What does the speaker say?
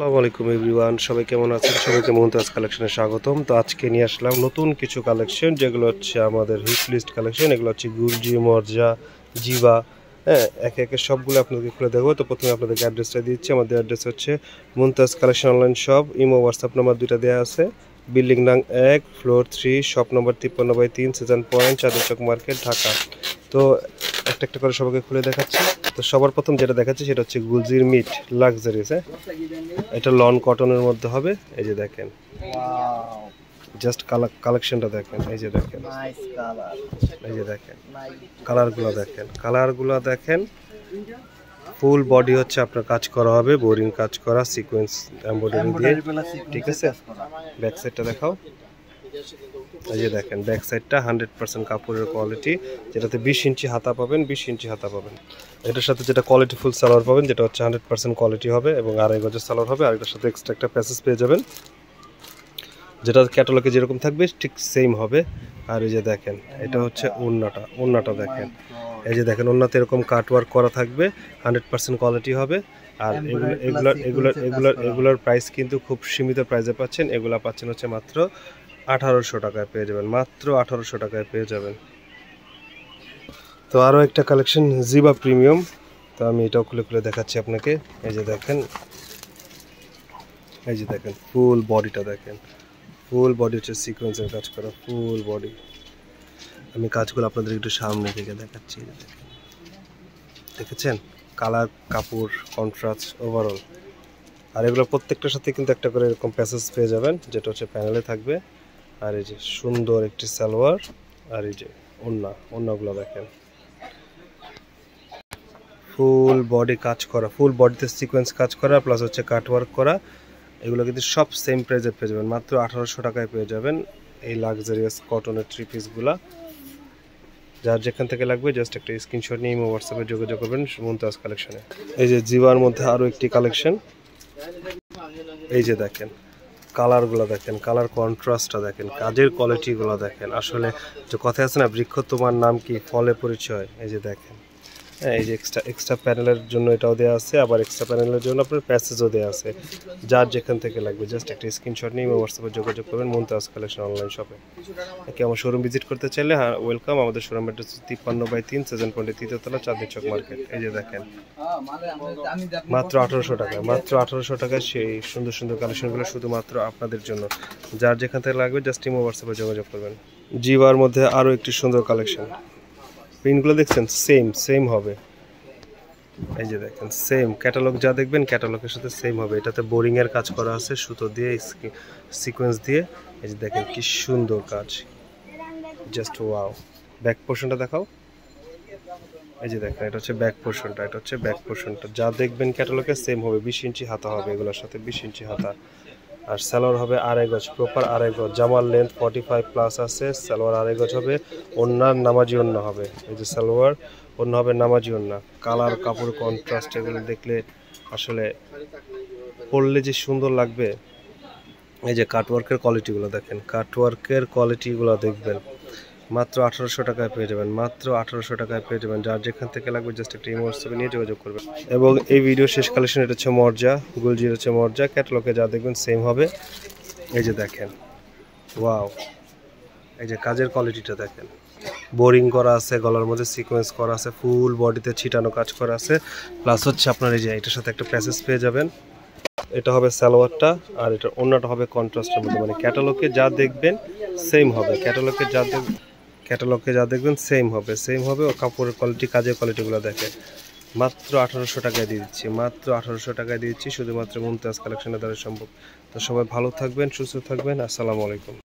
আসসালামু আলাইকুম এভরিওয়ান, সবাই কেমন আছেন? সবাইকে মুমতাজ কালেকশনে স্বাগতম। তো আজকে নিয়ে আসলাম নতুন কিছু কালেকশন, যেগুলো হচ্ছে আমাদের হিট লিস্ট কালেকশন। এগুলো হচ্ছে গুলজি, মর্জা, জিবা। হ্যাঁ, একে একে সবগুলো আপনাদেরকে খুলে দেবো। তো প্রথমে আপনাদেরকে অ্যাড্রেসটা দিচ্ছি। আমাদের অ্যাড্রেস হচ্ছে Mumtaz collection online shop. Imo WhatsApp number দুইটা দেওয়া আছে। বিল্ডিং নং 1, floor 3, shop number 53/3, Shezan point, চাঁদের চক মার্কেট, ঢাকা। তো একটা একটা করে সবাইকে খুলে দেখাচ্ছি। তো সবার প্রথম যেটা দেখাচ্ছি সেটা হচ্ছে গুলজির মিট লাক্সারিস। হ্যাঁ, এটা লন কটনের মধ্যে হবে। এই যে দেখেন, জাস্ট কালেকশনটা দেখেন। এই যে দেখেন, এই যে দেখেন কালারগুলো দেখেন। ফুল বডি হচ্ছে আপনার কাজ করা হবে, বোরিং কাজ করা, সিকোয়েন্স এমব্রয়ডারি দিয়ে। ঠিক আছে, ব্যাক সাইডটা দেখাও। এই যে দেখেন, ব্যাক সাইডটা 100% কাপড়ের কোয়ালিটি, যেটাতে 20 ইঞ্চি হাতা পাবেন। 20 ইঞ্চি হাতা পাবেন। এটার সাথে যেটা কোয়ালিটি ফুল সালোয়ার পাবেন, যেটা হচ্ছে 100% কোয়ালিটি হবে এবং 2.5 গজের সালোয়ার হবে। আর এটার সাথে এক্সট্রা একটা প্যাসেজ পেয়ে যাবেন, যেটা ক্যাটালগে যেরকম থাকবে ঠিক সেম হবে। আর এই যে দেখেন, এটা হচ্ছে ওড়নাটা দেখেন। এই যে দেখেন, ওড়নাতে এরকম কাটওয়ার্ক করা থাকবে, 100% কোয়ালিটি হবে। আর এগুলোর প্রাইস কিন্তু খুব সীমিত প্রাইসে পাচ্ছেন। এগুলা পাচ্ছেন হচ্ছে মাত্র 1800 টাকায় পেয়ে যাবেন। মাত্র 1800 টাকায় পেয়ে যাবেন। তো আরও একটা কালেকশন, জিবা প্রিমিয়াম। তো আমি এটাও খুলে খুলে দেখাচ্ছি আপনাকে। এই যে দেখেন, এই যে দেখেন, ফুল বডিটা দেখেন। ফুল বডি হচ্ছে সিকোয়েন্সের কাজ করা, ফুল বডি। আমি কাজগুলো আপনাদের একটু সামনে থেকে দেখাচ্ছি। দেখেছেন, কালার, কাপড়, কন্ট্রাস্ট, ওভারঅল। আর এগুলো প্রত্যেকটার সাথে কিন্তু একটা করে এরকম প্যাসেজ পেয়ে যাবেন, যেটা হচ্ছে প্যানেলে থাকবে। আর এই যে সুন্দর একটি সালোয়ার। আর এই যে ওড়নাগুলো দেখেন, ফুল বডি কাজ করা, ফুল বডিতে সিকোয়েন্স কাজ করা, প্লাস হচ্ছে কাটওয়ার্ক করা। এগুলো কিন্তু সব সেম প্রাইসে পেয়ে যাবেন। মাত্র 1800 টাকায় পেয়ে যাবেন এই লাক্সারিয়াস কটনের 3 পিসগুলা। যার যেখান থেকে লাগবে জাস্ট একটা স্ক্রিনশট নিয়ে হোয়াটসঅ্যাপে যোগাযোগ করবেন মুমতাজ কালেকশনে। এই যে জিবার মধ্যে আরও একটি কালেকশন। এই যে দেখেন, কালারগুলো দেখেন, কালার কন্ট্রাস্টটা দেখেন, কাজের কোয়ালিটিগুলো দেখেন। আসলে যে কথা আছে না, বৃক্ষ তোমার নাম কি, ফলে পরিচয়। এই যে দেখেন, হ্যাঁ, এই যে এক্সট্রা প্যানেলের জন্য এটাও দেওয়া আছে, আবার এক্সট্রা প্যানেলের জন্য আপনার প্যাসেজও দেওয়া আছে। যার যেখান থেকে লাগবে জাস্ট একটা স্ক্রিনশট নিয়ে হোয়াটসঅ্যাপে যোগাযোগ করবেন মুমতাজ কালেকশন অনলাইন শপে। ওকে, আমার শোরুম ভিজিট করতে চাইলে হ্যাঁ, ওয়েলকাম। আমাদের শোরুম অ্যাড্রেস 53/3, সেজান পয়েন্ট, 3য় তলা, চাঁদের চক মার্কেট। এই যে দেখেন, মাত্র 1800 টাকা। মাত্র 1800 টাকায় সেই সুন্দর সুন্দর কালেকশনগুলো শুধুমাত্র আপনাদের জন্য। যার যেখান থেকে লাগবে জাস্ট হোয়াটসঅ্যাপে যোগাযোগ করবেন। জিবার মধ্যে আরও একটি সুন্দর কালেকশন। প্রিন্টগুলো দেখছেন, সেম হবে। এই যে দেখেন, সেম ক্যাটালগ যা দেখবেন ক্যাটালগের সাথে সেম হবে। এটাতে বোরিং এর কাজ করা আছে, সুতো দিয়ে, সিকোয়েন্স দিয়ে। এই যে দেখেন কি সুন্দর কাজ, জাস্ট ওয়াও। ব্যাক পোর্শনটা দেখাও। এই যে দেখেন, এটা হচ্ছে ব্যাক পোর্শনটা, যা দেখবেন ক্যাটালগে সেম হবে। 20 ইঞ্চি হাতা হবে এগুলোর সাথে, 20 ইঞ্চি হাতা। আর সালোয়ার হবে 2.5 গজ, প্রপার 2.5 গজ। জামার লেন্থ 45+ আছে, সালোয়ার 2.5 গজ হবে। ওড়নার নামাজি ওড়না হবে। এই যে সালোয়ার, ওড়না হবে নামাজি ওড়না। কালার, কাপড়, কন্ট্রাস্ট এগুলো দেখলে আসলে পরলে যে সুন্দর লাগবে। এই যে কাটওয়ার্কের কোয়ালিটিগুলো দেখেন, কাটওয়ার্কের কোয়ালিটিগুলো দেখবেন। মাত্র 1800 টাকায় পেয়ে যাবেন। মাত্র 1800 টাকায় পেয়ে যাবেন। যার যেখান থেকে লাগবে জাস্ট একটা হোয়াটসঅ্যাপে নিয়ে যোগাযোগ করবেন। এবং এই ভিডিও শেষ কালেকশন, এটা হচ্ছে মর্জা, গুলজির হচ্ছে মর্জা। ক্যাটালগে যা দেখবেন সেম হবে। এই যে দেখেন, ওয়াও। এই যে কাজের কোয়ালিটিটা দেখেন, বোরিং করা আছে, গলার মধ্যে সিকোয়েন্স করা আছে, ফুল বডিতে ছিটানো কাজ করা আছে। প্লাস হচ্ছে আপনার এই যে এটার সাথে একটা প্যাসেজ পেয়ে যাবেন। এটা হবে সালোয়ারটা, আর এটা ওড়নাটা হবে কন্ট্রাস্টের মধ্যে। মানে ক্যাটালগে যা দেখবেন সেম হবে। ক্যাটালগে যা দেখবেন সেম হবে। ও কাপড়ের কোয়ালিটি, কাজের কোয়ালিটিগুলো দেখে। মাত্র 1800 টাকায় দিয়ে দিচ্ছি। মাত্র 1800 টাকায় দিয়ে দিচ্ছি, শুধুমাত্র মুমতাজ কালেকশনের দ্বারা সম্ভব। তো সবাই ভালো থাকবেন, সুস্থ থাকবেন। আসসালামু আলাইকুম।